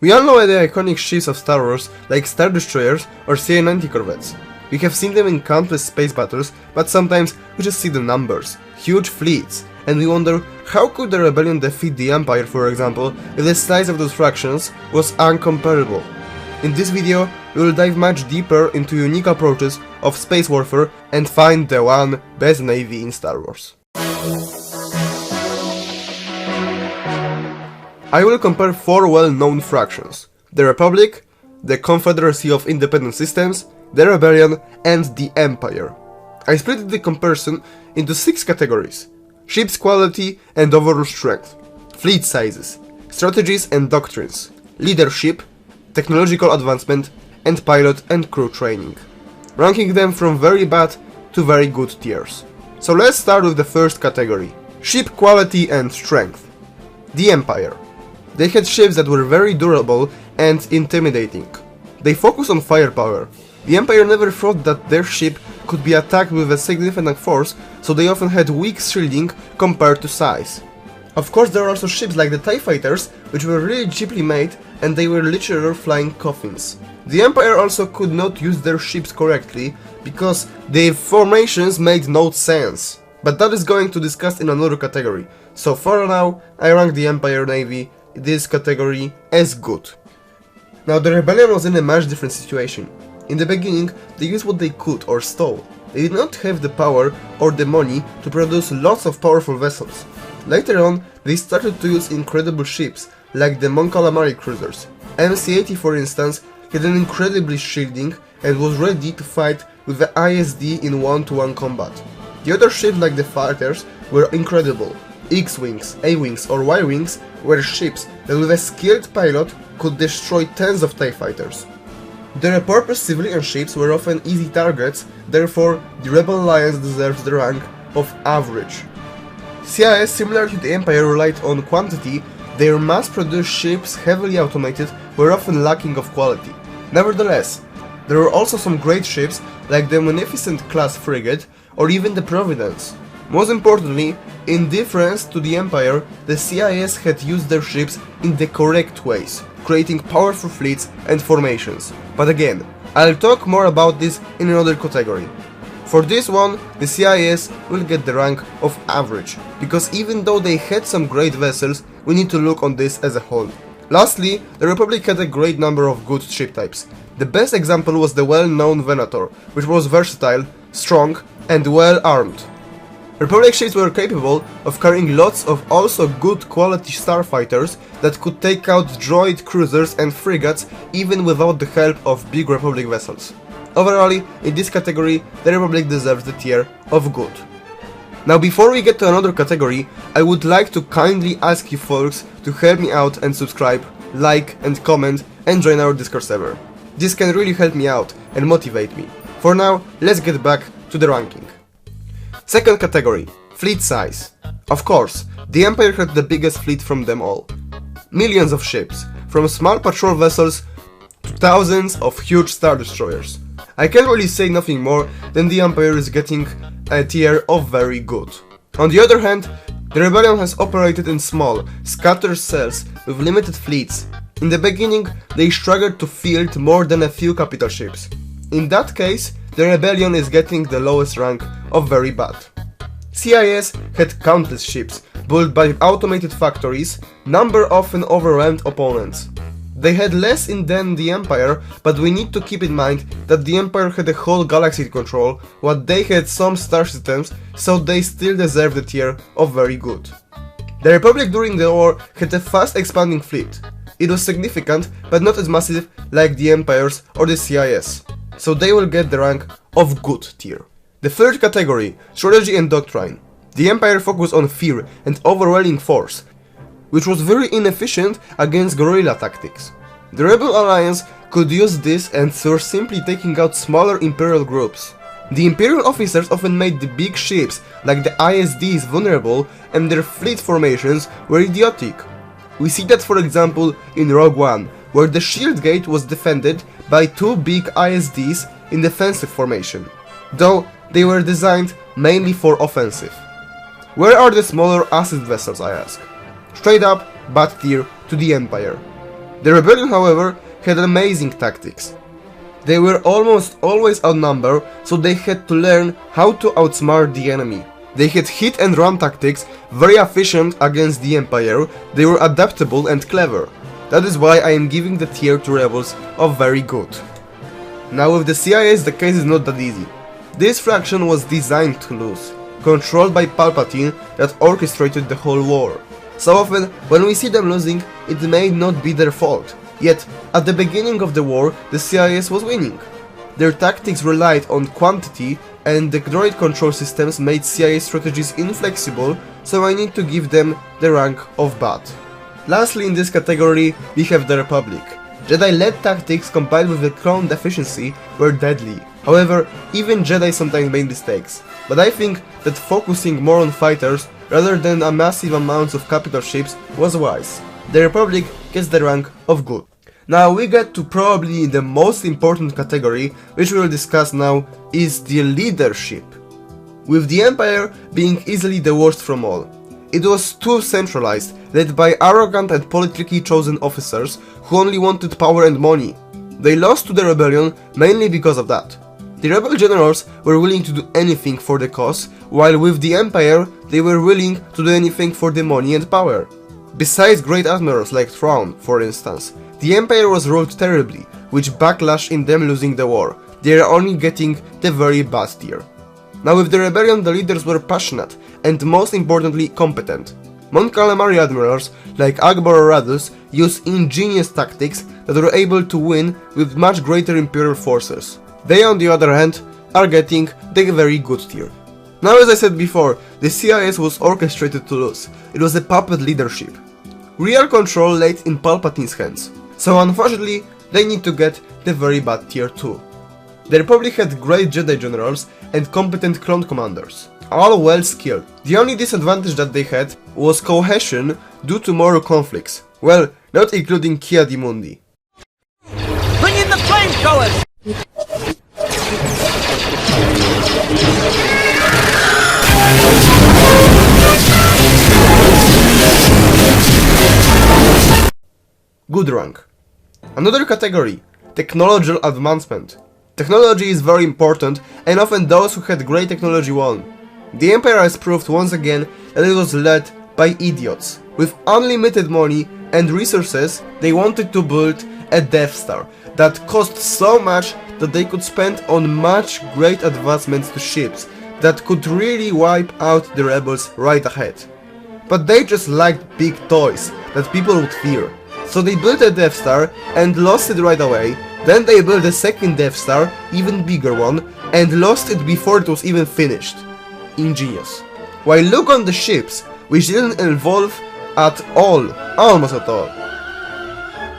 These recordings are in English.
We all know the iconic ships of Star Wars like Star Destroyers or CA-90 corvettes. We have seen them in countless space battles, but sometimes we just see the numbers, huge fleets, and we wonder how could the Rebellion defeat the Empire, for example, if the size of those fractions was incomparable. In this video, we will dive much deeper into unique approaches of space warfare and find the one best navy in Star Wars. I will compare 4 well-known fractions: the Republic, the Confederacy of Independent Systems, the Rebellion, and the Empire. I split the comparison into 6 categories: ships quality and overall strength, fleet sizes, strategies and doctrines, leadership, technological advancement, and pilot and crew training, ranking them from very bad to very good tiers. So let's start with the first category: ship quality and strength. The Empire. They had ships that were very durable and intimidating. They focused on firepower. The Empire never thought that their ship could be attacked with a significant force, so they often had weak shielding compared to size. Of course, there are also ships like the TIE Fighters, which were really cheaply made, and they were literal flying coffins. The Empire also could not use their ships correctly, because their formations made no sense. But that is going to discuss in another category, so for now, I rank the Empire Navy this category as good. Now, the Rebellion was in a much different situation. In the beginning, they used what they could or stole. They did not have the power or the money to produce lots of powerful vessels. Later on, they started to use incredible ships, like the Mon Calamari cruisers. MC-80, for instance, had an incredibly shielding and was ready to fight with the ISD in one-to-one combat. The other ships like the fighters were incredible. X-Wings, A-Wings or Y-Wings were ships that with a skilled pilot could destroy tens of TIE Fighters. The repurposed civilian ships were often easy targets, therefore the Rebel Alliance deserves the rank of average. CIS, similar to the Empire, relied on quantity. Their mass-produced ships, heavily automated, were often lacking of quality. Nevertheless, there were also some great ships like the Munificent class frigate or even the Providence. Most importantly, in difference to the Empire, the CIS had used their ships in the correct ways, creating powerful fleets and formations. But again, I'll talk more about this in another category. For this one, the CIS will get the rank of average, because even though they had some great vessels, we need to look on this as a whole. Lastly, the Republic had a great number of good ship types. The best example was the well-known Venator, which was versatile, strong, and well armed. Republic ships were capable of carrying lots of also good quality starfighters that could take out droid cruisers and frigates even without the help of big Republic vessels. Overall, in this category, the Republic deserves the tier of good. Now, before we get to another category, I would like to kindly ask you folks to help me out and subscribe, like and comment and join our Discord server. This can really help me out and motivate me. For now, let's get back to the ranking. Second category, fleet size. Of course, the Empire had the biggest fleet from them all. Millions of ships, from small patrol vessels to thousands of huge Star Destroyers. I can't really say nothing more than the Empire is getting a tier of very good. On the other hand, the Rebellion has operated in small, scattered cells with limited fleets. In the beginning, they struggled to field more than a few capital ships. In that case, the Rebellion is getting the lowest rank of very bad. CIS had countless ships, built by automated factories, number often overwhelmed opponents. They had less than the Empire, but we need to keep in mind that the Empire had a whole galaxy to control, while they had some star systems, so they still deserve the tier of very good. The Republic during the war had a fast expanding fleet. It was significant, but not as massive like the Empires or the CIS. So they will get the rank of good tier. The third category, strategy and doctrine. The Empire focused on fear and overwhelming force, which was very inefficient against guerrilla tactics. The Rebel Alliance could use this and were simply taking out smaller Imperial groups. The Imperial officers often made the big ships like the ISDs vulnerable and their fleet formations were idiotic. We see that, for example, in Rogue One, where the shield gate was defended by 2 big ISDs in defensive formation, though they were designed mainly for offensive. Where are the smaller assist vessels, I ask? Straight up, bad tier to the Empire. The Rebellion, however, had amazing tactics. They were almost always outnumbered, so they had to learn how to outsmart the enemy. They had hit and run tactics, very efficient against the Empire, they were adaptable and clever. That is why I am giving the tier to Rebels of very good. Now with the CIS the case is not that easy. This faction was designed to lose, controlled by Palpatine that orchestrated the whole war. So often, when we see them losing, it may not be their fault. Yet, at the beginning of the war, the CIS was winning. Their tactics relied on quantity, and the droid control systems made CIS strategies inflexible, so I need to give them the rank of bad. Lastly in this category, we have the Republic. Jedi-led tactics combined with the clone deficiency were deadly. However, even Jedi sometimes made mistakes, but I think that focusing more on fighters rather than a massive amounts of capital ships was wise. The Republic gets the rank of good. Now we get to probably the most important category, which we will discuss now, is the leadership. With the Empire being easily the worst from all. It was too centralized, led by arrogant and politically chosen officers who only wanted power and money. They lost to the Rebellion mainly because of that. The rebel generals were willing to do anything for the cause, while with the Empire they were willing to do anything for the money and power. Besides great admirals like Thrawn, for instance, the Empire was ruled terribly, which backlashed in them losing the war. They are only getting the very bad tier. Now with the Rebellion the leaders were passionate and most importantly competent. Mon Calamari admirals like Ackbar or Raddus used ingenious tactics that were able to win with much greater Imperial forces. They on the other hand are getting the very good tier. Now as I said before, the CIS was orchestrated to lose. It was a puppet leadership. Real control laid in Palpatine's hands. So unfortunately they need to get the very bad tier too. The Republic had great Jedi generals and competent clone commanders, all well skilled. The only disadvantage that they had was cohesion due to moral conflicts, well, not including Ki-Adi-Mundi. Bring in the flamethrowers! Good rank. Another category, technological advancement. Technology is very important and often those who had great technology won. The Empire has proved once again that it was led by idiots. With unlimited money and resources, they wanted to build a Death Star that cost so much that they could spend on much great advancements to ships that could really wipe out the rebels right ahead. But they just liked big toys that people would fear. So they built a Death Star and lost it right away. Then they built a second Death Star, even bigger one, and lost it before it was even finished. Ingenious. While look on the ships, which didn't evolve at all, almost at all.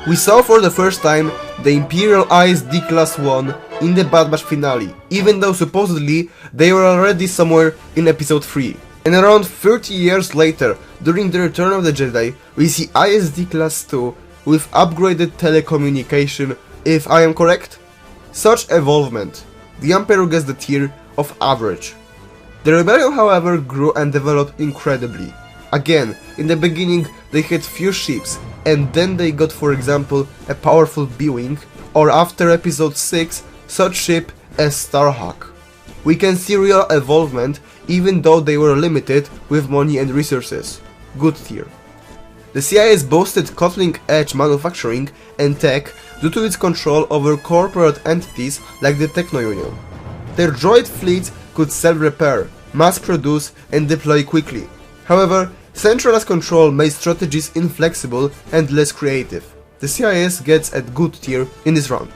We saw for the first time the Imperial ISD Class 1 in the Bad Batch finale, even though supposedly they were already somewhere in episode 3. And around 30 years later, during the Return of the Jedi, we see ISD Class 2 with upgraded telecommunication, if I am correct. Such evolvement. The Emperor gets the tier of average. The Rebellion however grew and developed incredibly. Again, in the beginning they had few ships, and then they got for example a powerful B-Wing, or after episode 6, such ship as Starhawk. We can see real evolvement even though they were limited with money and resources. Good tier. The CIS boasted cutting-edge manufacturing and tech due to its control over corporate entities like the Techno-Union. Their droid fleets could self-repair, mass-produce and deploy quickly. However, centralized control made strategies inflexible and less creative. The CIS gets a good tier in this round.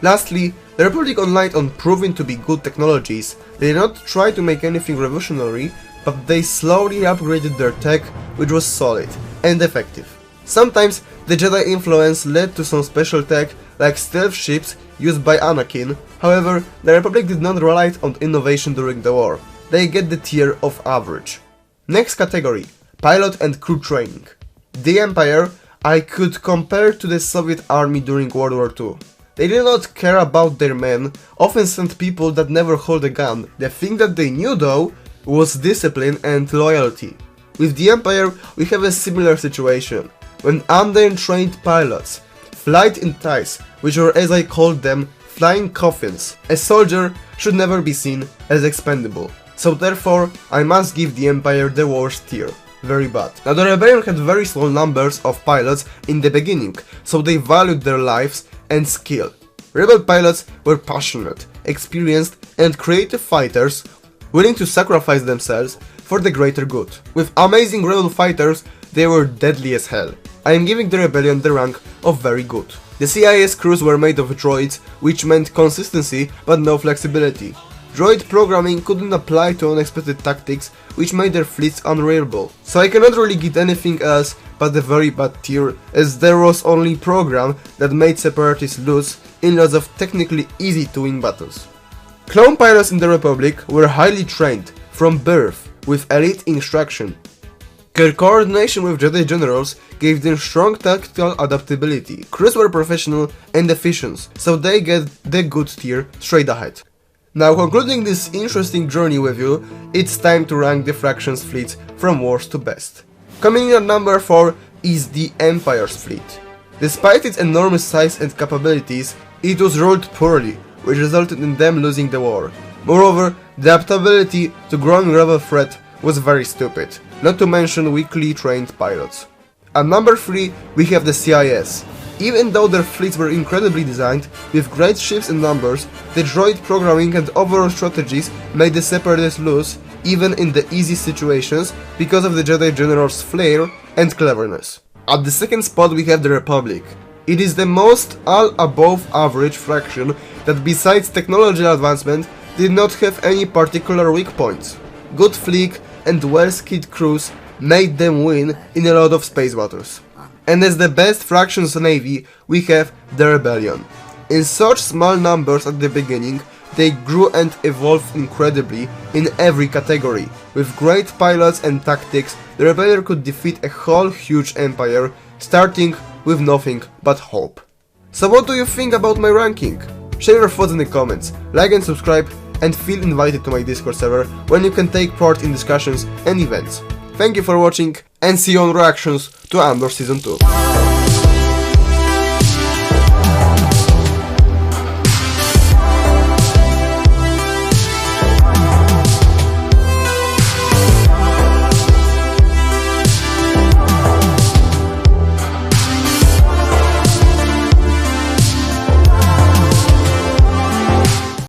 Lastly, the Republic relied on proving to be good technologies. They did not try to make anything revolutionary, but they slowly upgraded their tech, which was solid and effective. Sometimes the Jedi influence led to some special tech like stealth ships used by Anakin. However, the Republic did not rely on innovation during the war. They get the tier of average. Next category, pilot and crew training. The Empire I could compare to the Soviet army during World War II. They did not care about their men, often sent people that never hold a gun. The thing that they knew though was discipline and loyalty. With the Empire we have a similar situation. when untrained pilots, flight in ties, which were, as I called them, flying coffins. A soldier should never be seen as expendable, so therefore I must give the Empire the worst tier. Very bad. Now the Rebellion had very small numbers of pilots in the beginning, so they valued their lives and skill. Rebel pilots were passionate, experienced and creative fighters, willing to sacrifice themselves for the greater good. With amazing rebel fighters, they were deadly as hell. I am giving the Rebellion the rank of very good. The CIS crews were made of droids, which meant consistency but no flexibility. Droid programming couldn't apply to unexpected tactics, which made their fleets unreliable. So I cannot really get anything else but a very bad tier, as there was only program that made separatists lose in lots of technically easy to win battles. Clone pilots in the Republic were highly trained from birth with elite instruction. Their coordination with Jedi generals gave them strong tactical adaptability. Crews were professional and efficient, so they get the good tier straight ahead. Now, concluding this interesting journey with you, it's time to rank the Fractions fleet from worst to best. Coming in at number 4 is the Empire's fleet. Despite its enormous size and capabilities, it was ruled poorly, which resulted in them losing the war. Moreover, the adaptability to growing rebel threat was very stupid, not to mention weakly trained pilots. At number 3 we have the CIS. Even though their fleets were incredibly designed, with great ships and numbers, the droid programming and overall strategies made the Separatists lose, even in the easy situations, because of the Jedi General's flair and cleverness. At the second spot we have the Republic. It is the most all-above average faction that besides technological advancement did not have any particular weak points. Good fleet and well-skilled crews made them win in a lot of space battles. And as the best Fractions navy, we have the Rebellion. In such small numbers at the beginning, they grew and evolved incredibly in every category. With great pilots and tactics, the Rebellion could defeat a whole huge empire, starting with nothing but hope. So what do you think about my ranking? Share your thoughts in the comments, like and subscribe, and feel invited to my Discord server when you can take part in discussions and events. Thank you for watching, and see you on reactions to Andor Season 2.